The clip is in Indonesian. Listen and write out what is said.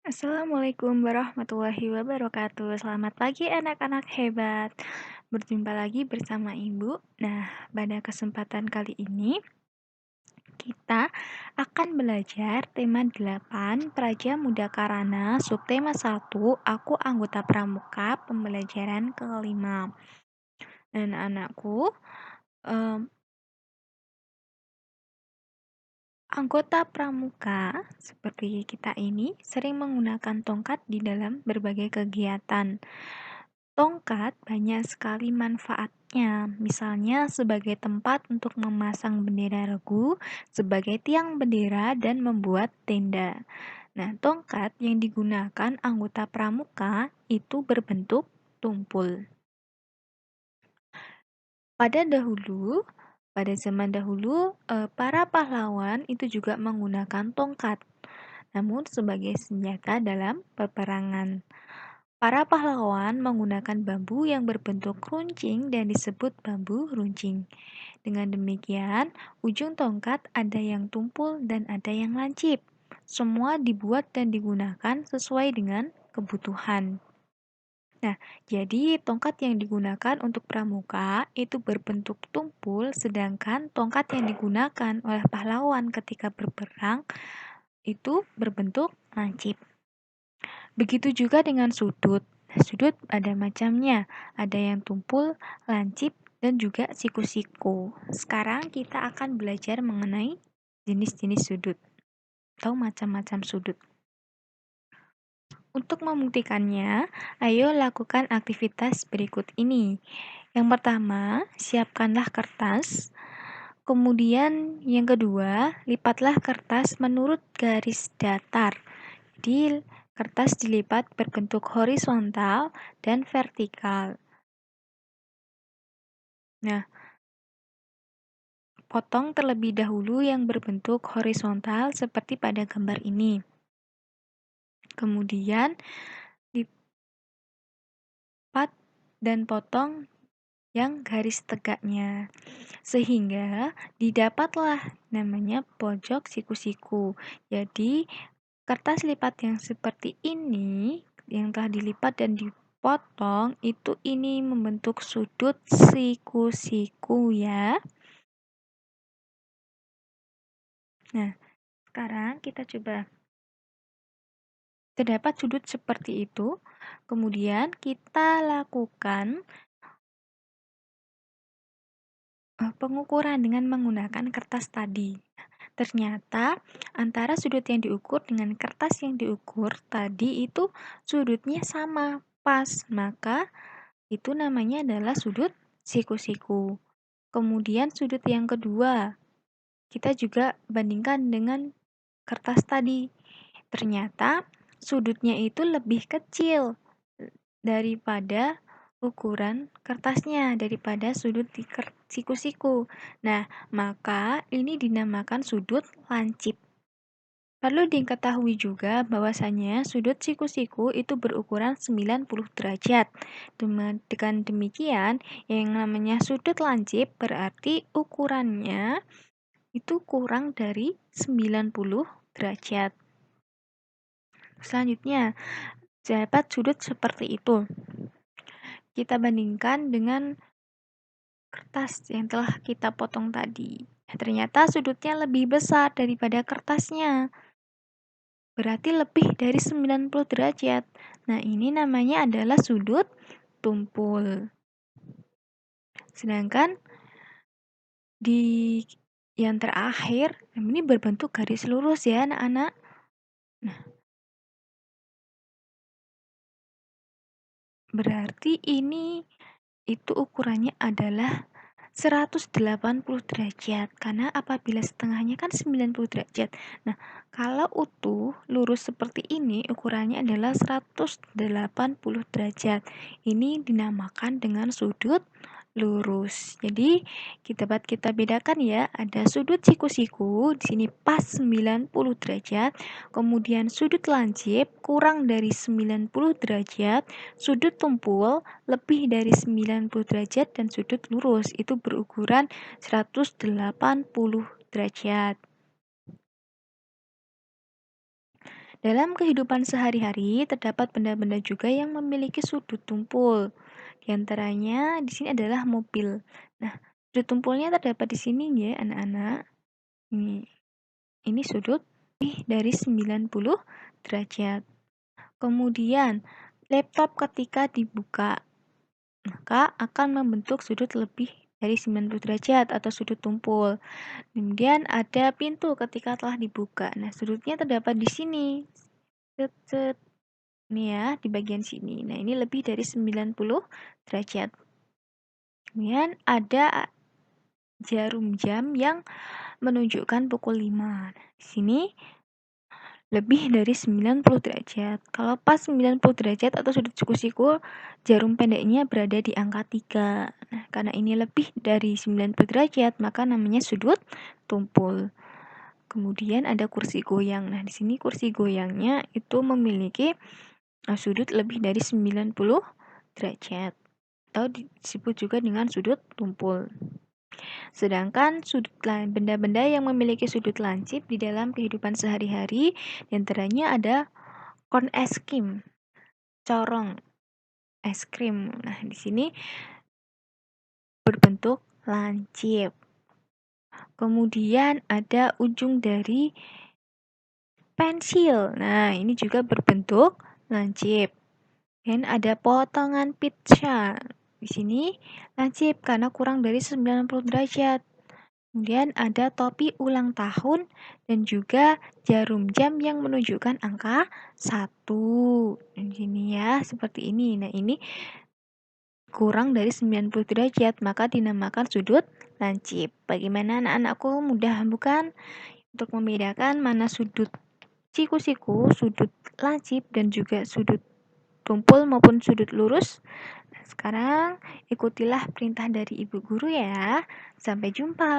Assalamualaikum warahmatullahi wabarakatuh. Selamat pagi anak-anak hebat. Berjumpa lagi bersama Ibu. Nah, pada kesempatan kali ini kita akan belajar tema 8 Praja Muda Karana subtema 1 Aku Anggota Pramuka pembelajaran kelima. Dan anakku, em, anggota pramuka seperti kita ini sering menggunakan tongkat di dalam berbagai kegiatan. Tongkat banyak sekali manfaatnya, misalnya sebagai tempat untuk memasang bendera regu, sebagai tiang bendera, dan membuat tenda. Nah, tongkat yang digunakan anggota pramuka itu berbentuk tumpul. Pada zaman dahulu, para pahlawan itu juga menggunakan tongkat, namun sebagai senjata dalam peperangan. Para pahlawan menggunakan bambu yang berbentuk runcing dan disebut bambu runcing. Dengan demikian, ujung tongkat ada yang tumpul dan ada yang lancip. Semua dibuat dan digunakan sesuai dengan kebutuhan. Nah, jadi tongkat yang digunakan untuk pramuka itu berbentuk tumpul, sedangkan tongkat yang digunakan oleh pahlawan ketika berperang itu berbentuk lancip. Begitu juga dengan sudut. Sudut ada macamnya, ada yang tumpul, lancip, dan juga siku-siku. Sekarang kita akan belajar mengenai jenis-jenis sudut atau macam-macam sudut. Untuk membuktikannya, ayo lakukan aktivitas berikut ini. Yang pertama, siapkanlah kertas. Kemudian yang kedua, lipatlah kertas menurut garis datar. Jadi, kertas dilipat berbentuk horizontal dan vertikal. Nah, potong terlebih dahulu yang berbentuk horizontal seperti pada gambar ini. Kemudian, lipat dan potong yang garis tegaknya. Sehingga didapatlah namanya pojok siku-siku. Jadi, kertas lipat yang seperti ini, yang telah dilipat dan dipotong, itu ini membentuk sudut siku-siku ya. Nah, sekarang kita coba. Terdapat sudut seperti itu, kemudian kita lakukan pengukuran dengan menggunakan kertas tadi. Ternyata antara sudut yang diukur dengan kertas yang diukur tadi itu sudutnya sama, pas. Maka itu namanya adalah sudut siku-siku. Kemudian sudut yang kedua, kita juga bandingkan dengan kertas tadi. Ternyata sudutnya itu lebih kecil daripada ukuran kertasnya, daripada sudut di siku-siku. Nah, maka ini dinamakan sudut lancip. Perlu diketahui juga bahwasanya sudut siku-siku itu berukuran 90 derajat. Dengan demikian, yang namanya sudut lancip berarti ukurannya itu kurang dari 90 derajat. Selanjutnya, dapat sudut seperti itu. Kita bandingkan dengan kertas yang telah kita potong tadi. Ternyata sudutnya lebih besar daripada kertasnya. Berarti lebih dari 90 derajat. Nah, ini namanya adalah sudut tumpul. Sedangkan di yang terakhir, ini berbentuk garis lurus ya, anak-anak. Nah, berarti ini itu ukurannya adalah 180 derajat, karena apabila setengahnya kan 90 derajat. Nah, kalau utuh lurus seperti ini ukurannya adalah 180 derajat. Ini dinamakan dengan sudut lurus. Jadi, kita bedakan ya, ada sudut siku-siku di sini pas 90 derajat, kemudian sudut lancip kurang dari 90 derajat, sudut tumpul lebih dari 90 derajat, dan sudut lurus itu berukuran 180 derajat. Dalam kehidupan sehari-hari, terdapat benda-benda juga yang memiliki sudut tumpul. Di antaranya di sini adalah mobil. Nah, sudut tumpulnya terdapat di sini ya, anak-anak. Ini sudut lebih dari 90 derajat. Kemudian, laptop ketika dibuka, maka akan membentuk sudut lebih dari 90 derajat atau sudut tumpul. Kemudian ada pintu ketika telah dibuka. Nah, sudutnya terdapat di sini. Set, set. Ini ya, di bagian sini. Nah, ini lebih dari 90 derajat. Kemudian ada jarum jam yang menunjukkan pukul 5. Di sini lebih dari 90 derajat. Kalau pas 90 derajat atau sudut siku-siku, jarum pendeknya berada di angka 3. Nah, karena ini lebih dari 90 derajat, maka namanya sudut tumpul. Kemudian ada kursi goyang. Nah, di sini kursi goyangnya itu memiliki sudut lebih dari 90 derajat atau disebut juga dengan sudut tumpul. Sedangkan benda-benda yang memiliki sudut lancip di dalam kehidupan sehari-hari, diantaranya ada kon es krim, corong es krim. Nah, di sini berbentuk lancip. Kemudian ada ujung dari pensil. Nah, ini juga berbentuk lancip. Dan ada potongan pizza. Di sini lancip karena kurang dari 90 derajat. Kemudian ada topi ulang tahun dan juga jarum jam yang menunjukkan angka 1. Di sini ya, seperti ini. Nah, ini kurang dari 90 derajat, maka dinamakan sudut lancip. Bagaimana anak-anakku, mudah bukan? Untuk membedakan mana sudut siku-siku, sudut lancip, dan juga sudut tumpul maupun sudut lurus. Nah, sekarang ikutilah perintah dari ibu guru ya. Sampai jumpa.